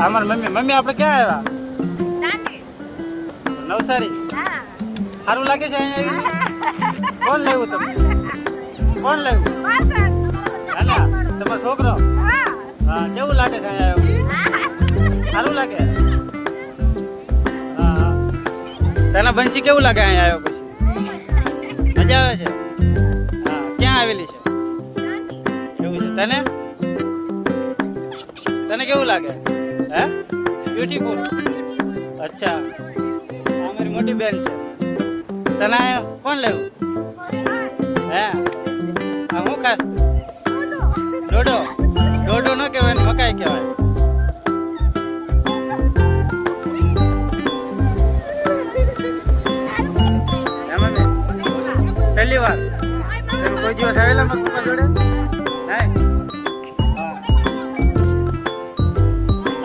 અમાર મમ્મી આપણે ક્યાં આવ્યા? નવસારી. સારું લાગે છે અહીંયા આવી? કોણ લેવું તમને? કોણ લેવું? હાલા તમારો છોકરો? હા કેવું લાગે છે અહીંયા આવ્યું? સારું લાગે? હા તને બંસી કેવું લાગે અહીંયા આવ્યો પછી? મજા આવે છે? હા ક્યાં આવેલી છે? કેવું છે તને? તને કેવું લાગે? હે બ્યુટીફુલ? અચ્છા આ મારી મોટી બેન છે. તને કોણ લેવું? હે આ હું ખાસ ડોડો ડોડો ન કહેવાય ને મકાઈ કહેવાય. પહેલી વાર કોઈ દિવસ આવેલા મારા પપ્પા જોડે?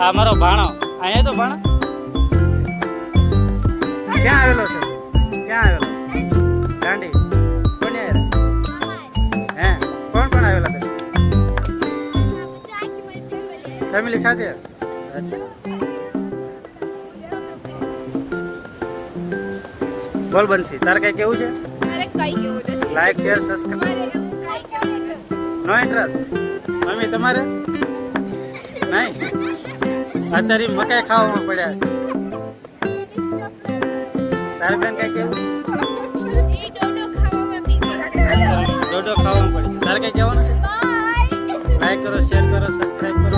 આ મારો ભાણો અહીંયા તો ભાણો ક્યાં આવેલો છે? ક્યાં આવેલો? દાંડી કોને આવેલા? હે કોણ કોણ આવેલા તમે? ફેમિલી સાથે? બોલ બંસી તારે કઈ કેવું છે? Like share subscribe. No interest? Mummy તમારે નહીં? અત્યારે મકાઈ ખાવામાં પડ્યા છે. તારે બેન કઈ કેવું? ડોડો ખાવામાં પડે છે. તારે કઈ કહેવાનું છે? લાઈક કરો શેર કરો સબસ્ક્રાઇબ કરો.